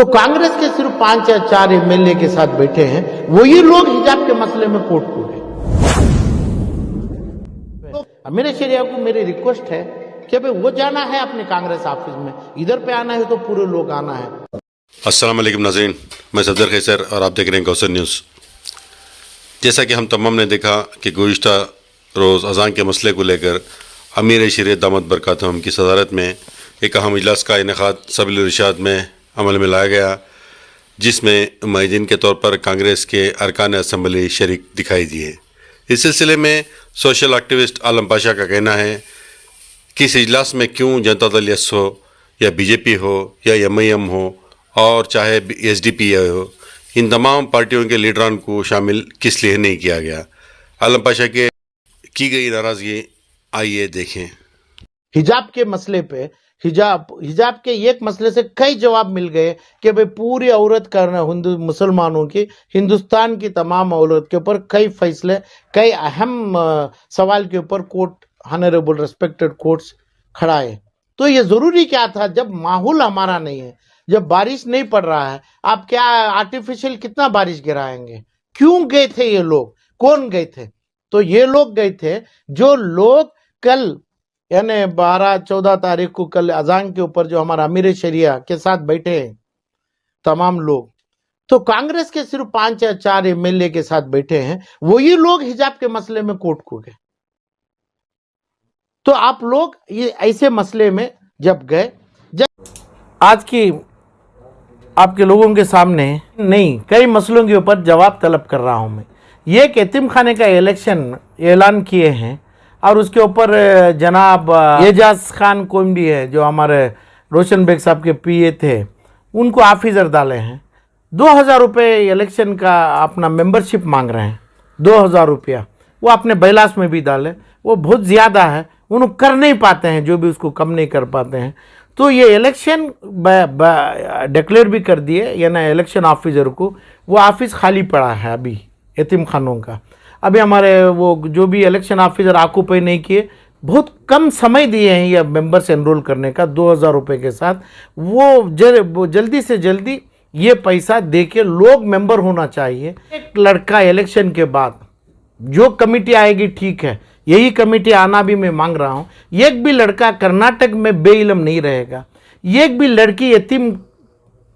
तो कांग्रेस के सिर्फ 5 या 4 एमएलए के साथ बैठे हैं, वही लोग हिजाब के मसले में कोर्ट को गए। तो मेरे शरिया को मेरी रिक्वेस्ट है कि भाई वो जाना है अपने कांग्रेस ऑफिस में, इधर पे आना है तो पूरे लोग आना है। अस्सलाम वालेकुम नाज़रीन, मैं सफदर खैसर और आप देख रहे हैं कौसर न्यूज़। जैसा कि हम तमाम ने देखा कि गुज़िश्ता रोज़ अज़ान के मसले को लेकर अमीर शरीयत दामद बरकातहम की सदारत में एक अहम इजलास का इनेकाद सबील इरशाद में अमल में लाया गया, जिसमें मुआहिदीन के तौर पर कांग्रेस के अरकान असम्बली शरीक दिखाई दिए। इस सिलसिले में सोशल एक्टिविस्ट आलम पाशा का कहना है कि इस इजलास में क्यों जनता दल यस हो या बीजेपी हो या एमआईएम हो और चाहे एसडीपी हो, इन तमाम पार्टियों के लीडरान को शामिल किस लिए नहीं किया गया। आलम पाशा के की गई नाराज़गी आइए देखें। हिजाब के मसले पे हिजाब के एक मसले से कई जवाब मिल गए कि भाई पूरी औरत करना हिंदू मुसलमानों की, हिंदुस्तान की तमाम औरत के ऊपर कई फैसले, कई अहम सवाल के ऊपर कोर्ट, ऑनरेबल रेस्पेक्टेड कोर्ट्स खड़ा है। तो ये जरूरी क्या था, जब माहौल हमारा नहीं है, जब बारिश नहीं पड़ रहा है, आप क्या आर्टिफिशियल कितना बारिश गिराएंगे? क्यों गए थे ये लोग, कौन गए थे? तो ये लोग गए थे जो लोग कल यानी 12-14 तारीख को कल अजान के ऊपर जो हमारा अमीर शरिया के साथ बैठे हैं तमाम लोग, तो कांग्रेस के सिर्फ 5 या 4 एमएलए के साथ बैठे हैं, वही लोग हिजाब के मसले में कोर्ट को गए। तो आप लोग ये ऐसे मसले में जब गए, आज की आपके लोगों के सामने नहीं कई मसलों के ऊपर जवाब तलब कर रहा हूं मैं। ये एक यतीम खाने का इलेक्शन ऐलान किए हैं और उसके ऊपर जनाब एजाज खान कोमडी है जो हमारे रोशन बेग साहब के पीए थे, उनको ऑफिसर डाले हैं। 2000 रुपये इलेक्शन का अपना मेंबरशिप मांग रहे हैं, 2000 रुपया वो अपने बैलास में भी डाले, वो बहुत ज़्यादा है, उन्होंने कर नहीं पाते हैं, जो भी उसको कम नहीं कर पाते हैं। तो ये इलेक्शन डिक्लेयर भी कर दिए, यानी इलेक्शन ऑफिसर को वो ऑफिस खाली पड़ा है अभी यतीम खानों का। अभी हमारे वो जो भी इलेक्शन ऑफिसर ऑक्यूपाई नहीं किए, बहुत कम समय दिए हैं ये मेंबर्स एनरोल करने का 2000 रुपये के साथ। वो जल्दी से जल्दी ये पैसा दे के लोग मेंबर होना चाहिए। एक लड़का इलेक्शन के बाद जो कमेटी आएगी ठीक है, यही कमेटी आना भी मैं मांग रहा हूँ। एक भी लड़का कर्नाटक में बेइल्म नहीं रहेगा, एक भी लड़की यतीम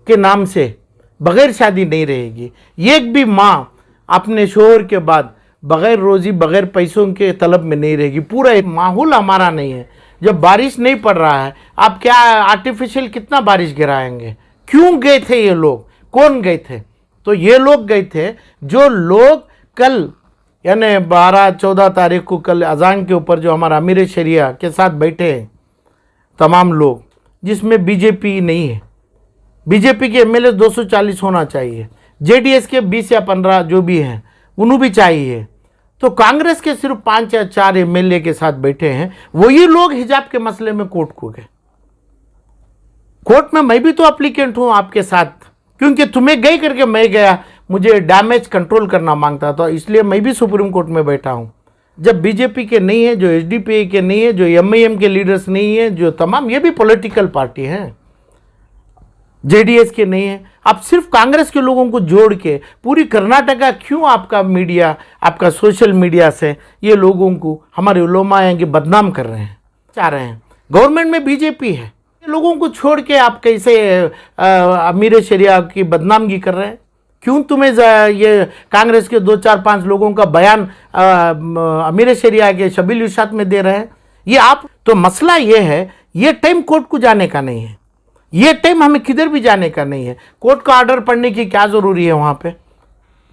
के नाम से बगैर शादी नहीं रहेगी, एक भी माँ अपने शोहर के बाद बगैर रोजी बगैर पैसों के तलब में नहीं रहेगी। पूरा एक माहौल हमारा नहीं है, जब बारिश नहीं पड़ रहा है, आप क्या आर्टिफिशियल कितना बारिश गिराएंगे? क्यों गए थे ये लोग, कौन गए थे? तो ये लोग गए थे जो लोग कल यानी 12-14 तारीख को कल अजान के ऊपर जो हमारा अमीर शरिया के साथ बैठे हैं तमाम लोग, जिसमें बीजेपी नहीं है। बीजेपी के एमएलए 240 होना चाहिए, जेडीएस के 20 या 15 जो भी हैं उन्हों भी चाहिए। तो कांग्रेस के सिर्फ 5 या 4 एमएलए के साथ बैठे हैं, वही लोग हिजाब के मसले में कोर्ट को गए। कोर्ट में मैं भी तो एप्लीकेंट हूं आपके साथ, क्योंकि तुम्हें गई करके मैं गया, मुझे डैमेज कंट्रोल करना मांगता था, इसलिए मैं भी सुप्रीम कोर्ट में बैठा हूं। जब बीजेपी के नहीं है, जो एसडीपी के नहीं है, जो एमआईएम के लीडर्स नहीं है, जो तमाम ये भी पॉलिटिकल पार्टी हैं, जेडीएस के नहीं है, आप सिर्फ कांग्रेस के लोगों को जोड़ के पूरी कर्नाटका क्यों आपका मीडिया, आपका सोशल मीडिया से ये लोगों को, हमारे उलमा हैं कि बदनाम कर रहे हैं, चाह रहे हैं। गवर्नमेंट में बीजेपी है, लोगों को छोड़ के आप कैसे अमीर शरिया की बदनामगी कर रहे हैं? क्यों तुम्हें ये कांग्रेस के 2-4-5 लोगों का बयान अमीर शरिया के शबील इरशाद में दे रहे हैं? ये आप, तो मसला ये है, ये टाइम कोर्ट को जाने का नहीं है, ये टाइम हमें किधर भी जाने का नहीं है। कोर्ट का ऑर्डर पढ़ने की क्या ज़रूरी है? वहाँ पे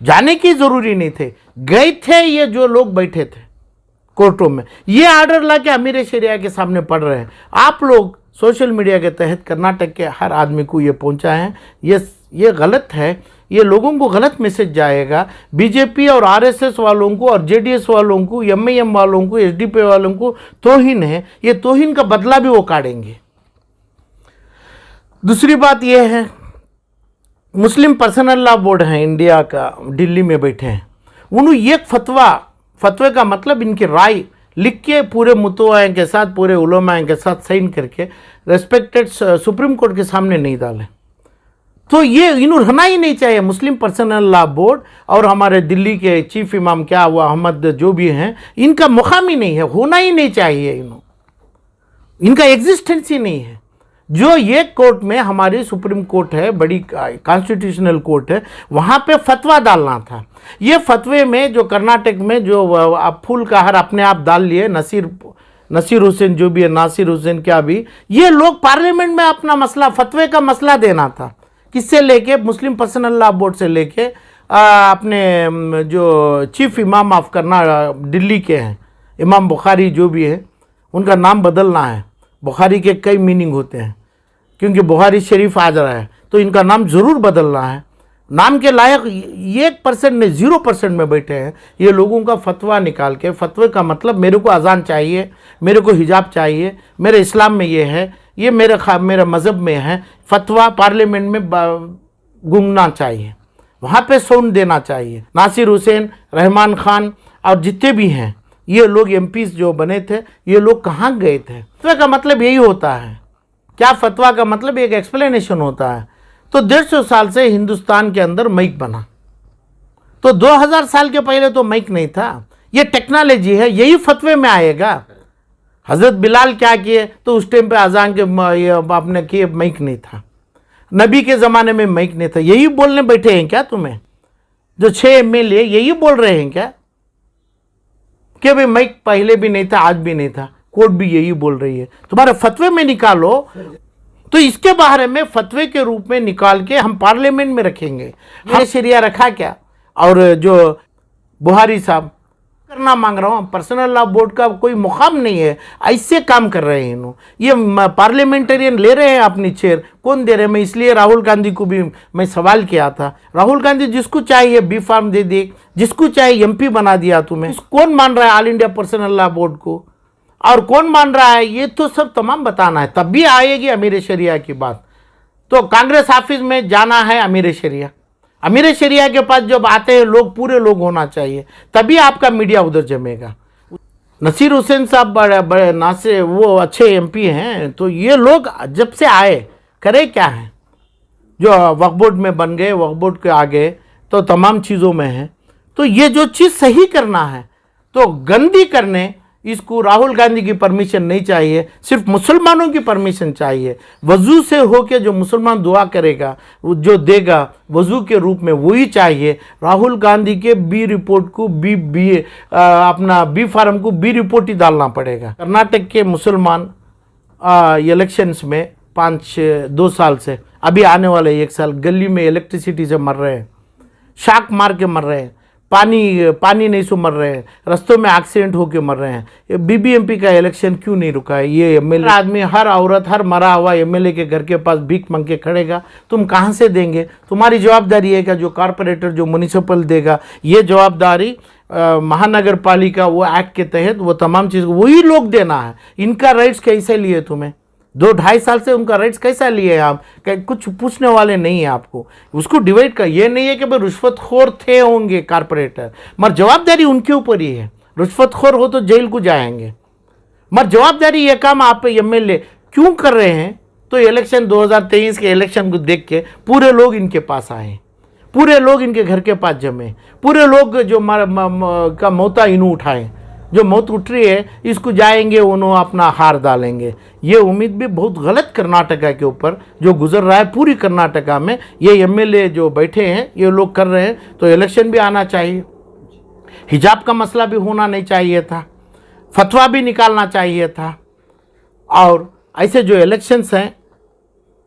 जाने की ज़रूरी नहीं थे, गए थे ये जो लोग बैठे थे कोर्टों में, ये ऑर्डर ला के अमीर शरिया के सामने पढ़ रहे हैं। आप लोग सोशल मीडिया के तहत कर्नाटक के हर आदमी को ये पहुँचा है, ये गलत है, ये लोगों को गलत मैसेज जाएगा। बीजेपी और आरएसएस वालों को और जेडीएस वालों को, एमआईएम वालों को, एसडीपी वालों को तौहीन है, ये तौहीन का बदला भी वो काटेंगे। दूसरी बात यह है, मुस्लिम पर्सनल लॉ बोर्ड है इंडिया का, दिल्ली में बैठे हैं, उन्होंने एक फतवे का मतलब इनकी राय लिख के पूरे मुतवाए के साथ, पूरे उलमाए के साथ साइन करके रेस्पेक्टेड सुप्रीम कोर्ट के सामने नहीं डाले। तो ये इन्हों रहना ही नहीं चाहिए। मुस्लिम पर्सनल लॉ बोर्ड और हमारे दिल्ली के चीफ इमाम क्या हुआ अहमद जो भी हैं, इनका मुकाम ही नहीं है, होना ही नहीं चाहिए। इनका एग्जिस्टेंस ही नहीं है। जो ये कोर्ट में हमारी सुप्रीम कोर्ट है, बड़ी कॉन्स्टिट्यूशनल कोर्ट है, वहाँ पे फतवा डालना था। ये फतवे में जो कर्नाटक में जो आप फूल का हार अपने आप डाल लिए, नसीर हुसैन जो भी है, नासिर हुसैन क्या भी, ये लोग पार्लियामेंट में अपना मसला फतवे का मसला देना था। किससे लेके? मुस्लिम पर्सनल लॉ बोर्ड से लेके अपने जो चीफ इमाम ऑफ दिल्ली के हैं, इमाम बुखारी जो भी है, उनका नाम बदलना है। बुखारी के कई मीनिंग होते हैं, क्योंकि बुखारी शरीफ आ जा रहा है, तो इनका नाम ज़रूर बदलना है। नाम के लायक 1% ने 0% में बैठे हैं। ये लोगों का फतवा निकाल के, फतवे का मतलब मेरे को अजान चाहिए, मेरे को हिजाब चाहिए, मेरे इस्लाम में ये है, ये मेरा मज़हब में है, फतवा पार्लियामेंट में गूंगना चाहिए, वहाँ पे साउंड देना चाहिए। नासिर हुसैन, रहमान खान और जितने भी हैं ये लोग एमपीज जो बने थे, ये लोग कहाँ गए थे? फतवा का मतलब यही होता है क्या? फतवा का मतलब एक एक्सप्लेनेशन होता है। तो 150 साल से हिंदुस्तान के अंदर माइक बना, तो 2000 साल के पहले तो माइक नहीं था। ये टेक्नोलॉजी है, यही फतवे में आएगा। हज़रत बिलाल क्या किए? तो उस टाइम पे अजान के आपने किए, माइक नहीं था। नबी के ज़माने में माइक नहीं था। यही बोलने बैठे हैं क्या तुम्हें? जो 6 MLA यही बोल रहे हैं क्या कि भाई माइक पहले भी नहीं था, आज भी नहीं था? कोर्ट भी यही बोल रही है। तुम्हारे फतवे में निकालो, तो इसके बारे में फतवे के रूप में निकाल के हम पार्लियामेंट में रखेंगे। हमने शरिया रखा क्या? और जो बुहारी साहब करना मांग रहा हूँ, पर्सनल लॉ बोर्ड का कोई मुकाम नहीं है, ऐसे काम कर रहे हैं इन्हों। ये पार्लियामेंटेरियन ले रहे हैं अपनी चेयर, कौन दे रहे हैं? मैं इसलिए राहुल गांधी को भी मैं सवाल किया था। राहुल गांधी जिसको चाहिए बी फार्म दे दे, जिसको चाहिए MP बना दिया तुम्हें। कौन मान रहा है all India personal law board को, और कौन मान रहा है? ये तो सब तमाम बताना है, तब भी आएगी अमीर शरिया की बात। तो कांग्रेस ऑफिस में जाना है अमीर शरिया, अमीर शरिया के पास जब आते हैं लोग, पूरे लोग होना चाहिए, तभी आपका मीडिया उधर जमेगा। नसीर हुसैन साहब बड़े नासे वो अच्छे MP हैं, तो ये लोग जब से आए करे क्या है? जो वक्फ बोर्ड में बन गए, वक्फ बोर्ड के आगे तो तमाम चीज़ों में है। तो ये जो चीज़ सही करना है, तो गंदी करने इसको राहुल गांधी की परमिशन नहीं चाहिए, सिर्फ मुसलमानों की परमिशन चाहिए। वजू से होके जो मुसलमान दुआ करेगा, जो देगा वजू के रूप में, वही चाहिए। राहुल गांधी के B रिपोर्ट को अपना B फार्म को B रिपोर्ट ही डालना पड़ेगा। कर्नाटक के मुसलमान इलेक्शंस में 2 साल से, अभी आने वाले 1 साल, गली में इलेक्ट्रिसिटी से मर रहे हैं, शाक मार के मर रहे हैं, पानी नहीं सो मर रहे हैं, रस्तों में एक्सीडेंट होके मर रहे हैं। BBMP का इलेक्शन क्यों नहीं रुका है? ये MLA आदमी, हर औरत, हर मरा हुआ MLA के घर के पास भीख मांग के खड़ेगा, तुम कहाँ से देंगे? तुम्हारी जवाबदारी है क्या? जो कॉरपोरेटर, जो म्यूनिसिपल देगा, ये जवाबदारी महानगर पालिका वो एक्ट के तहत वो तमाम चीज़ वही लोग देना है। इनका राइट्स कैसे लिए तुम्हें? 2-2.5 साल से उनका राइट्स कैसा लिए आप? कुछ पूछने वाले नहीं है आपको। उसको डिवाइड कर, ये नहीं है कि भाई रुश्वतखोर थे होंगे कारपोरेटर, मगर जवाबदारी उनके ऊपर ही है। रुश्वतखोर हो तो जेल को जाएंगे, मगर जवाबदारी ये काम आप MLA क्यों कर रहे हैं? तो इलेक्शन 2023 के इलेक्शन को देख के पूरे लोग इनके पास आए, पूरे लोग इनके घर के पास जमे, पूरे लोग जो का मौता इन्हों उठाएं, जो मौत उठ रही है इसको जाएंगे उन्होंने अपना हार डालेंगे। ये उम्मीद भी बहुत गलत कर्नाटका के ऊपर जो गुजर रहा है, पूरी कर्नाटका में ये MLA जो बैठे हैं ये लोग कर रहे हैं। तो इलेक्शन भी आना चाहिए, हिजाब का मसला भी होना नहीं चाहिए था, फतवा भी निकालना चाहिए था। और ऐसे जो इलेक्शंस हैं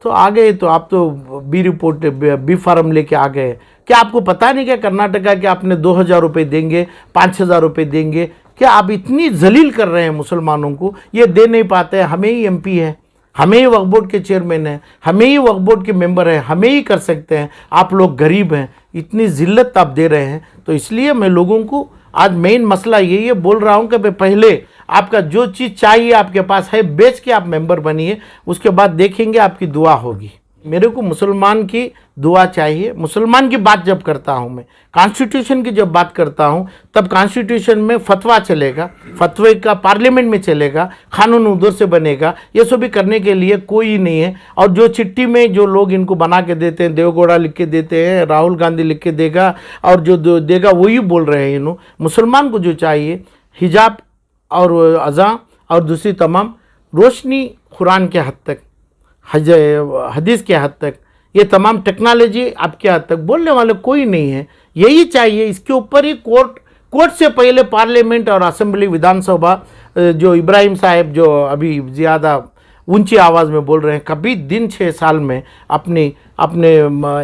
तो आ गए, तो आप तो B रिपोर्ट B फार्म लेके आ गए। क्या आपको पता नहीं क्या कर्नाटका के आपने 2000 रुपये देंगे, 5000 रुपये देंगे? क्या आप इतनी जलील कर रहे हैं मुसलमानों को? ये दे नहीं पाते हैं। हमें ही MP है, हमें ही वक्फ बोर्ड के चेयरमैन हैं, हमें ही वक्फ बोर्ड के मेंबर हैं, हमें ही कर सकते हैं। आप लोग गरीब हैं, इतनी जिल्लत आप दे रहे हैं। तो इसलिए मैं लोगों को आज मेन मसला यही है, बोल रहा हूँ कि भाई पहले आपका जो चीज़ चाहिए आपके पास है, बेच के आप मेंबर बनिए, उसके बाद देखेंगे आपकी दुआ होगी। मेरे को मुसलमान की दुआ चाहिए। मुसलमान की बात जब करता हूँ मैं, कॉन्स्टिट्यूशन की जब बात करता हूँ, तब कॉन्स्टिट्यूशन में फतवा चलेगा, फतवे का पार्लियामेंट में चलेगा, कानून उधर से बनेगा। ये सब भी करने के लिए कोई नहीं है। और जो चिट्ठी में जो लोग इनको बना के देते हैं, देवगौड़ा लिख के देते हैं, राहुल गांधी लिख के देगा, और जो देगा वही बोल रहे हैं इन्हों। मुसलमान को जो चाहिए हिजाब और अज़ां और दूसरी तमाम रोशनी, कुरान के हद तक, हदीस के हद तक, ये तमाम टेक्नोलॉजी आपके हद तक बोलने वाले कोई नहीं है। यही चाहिए। इसके ऊपर ही कोर्ट से पहले पार्लियामेंट और असेंबली, विधानसभा, जो इब्राहिम साहब जो अभी ज़्यादा ऊंची आवाज़ में बोल रहे हैं, कभी दिन 6 साल में अपने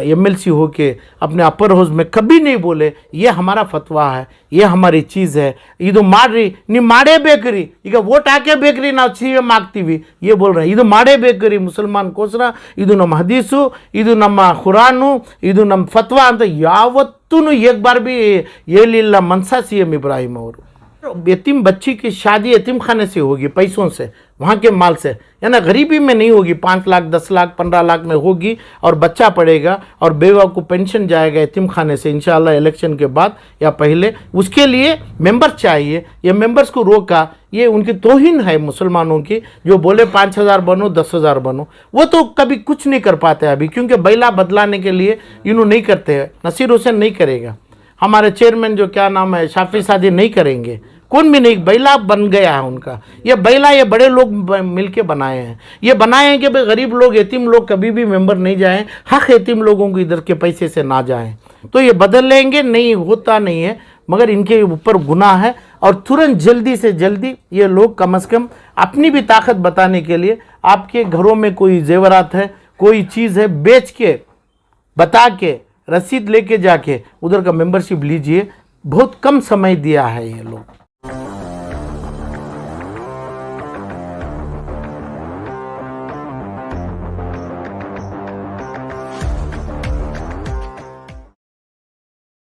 एमएलसी होके अपने अपर हाउस में कभी नहीं बोले ये हमारा फतवा है, ये हमारी चीज़ है, ಇದು ಮಾಡ್ರಿ ನೀವು ಮಾಡೇಬೇಕ್ರಿ, ಈಗ ವೋಟ್ ಹಾಕೇಬೇಕ್ರಿ, ನಾವು CM ಆಗ್ತೀವಿ, ये बोल रहे हैं। ಇದು ಮಾಡೇಬೇಕ್ರಿ ಮುಸಲ್ಮಾನ್ಕೋಸ್ಕರ, ಇದು ನಮ್ಮ ಹದೀಸು, ಇದು ನಮ್ಮ ಕುರಾನು, ಇದು ನಮ್ಮ ಫತ್ವಾ ಅಂತ ಯಾವತ್ತೂ एक बार भी ಹೇಳಿಲ್ಲ मनसा CM इब्राहिम ಅವರು। यतीम बच्ची की शादी यतीम खाने से होगी, पैसों से, वहाँ के माल से, है ना, गरीबी में नहीं होगी। 5 लाख 10 लाख 15 लाख में होगी और बच्चा पड़ेगा और बेवा को पेंशन जाएगा यतीम खाने से इंशाल्लाह इलेक्शन के बाद या पहले। उसके लिए मेंबर्स चाहिए। ये मेंबर्स को रोका, ये उनकी तौहीन है मुसलमानों की। जो बोले 5000 बनो 10,000 बनो, वो तो कभी कुछ नहीं कर पाते अभी, क्योंकि बैला बदलाने के लिए इन्हों नहीं करते हैं। नसीर हुसैन नहीं करेगा, हमारे चेयरमैन जो क्या नाम है शाफी सादी नहीं करेंगे, कौन भी नहीं। बैला बन गया है उनका। ये बैला ये बड़े लोग मिलके बनाए हैं। ये बनाए हैं कि भाई गरीब लोग, यतीम लोग कभी भी मेंबर नहीं जाएं, हक यतीम लोगों को इधर के पैसे से ना जाएं। तो ये बदल लेंगे, नहीं होता नहीं है, मगर इनके ऊपर गुनाह है। और तुरंत जल्दी से जल्दी ये लोग कम से कम अपनी भी ताकत बताने के लिए, आपके घरों में कोई जेवरात है, कोई चीज़ है, बेच के बता के रसीद लेके जाके उधर का मेंबरशिप लीजिए। बहुत कम समय दिया है ये लोग।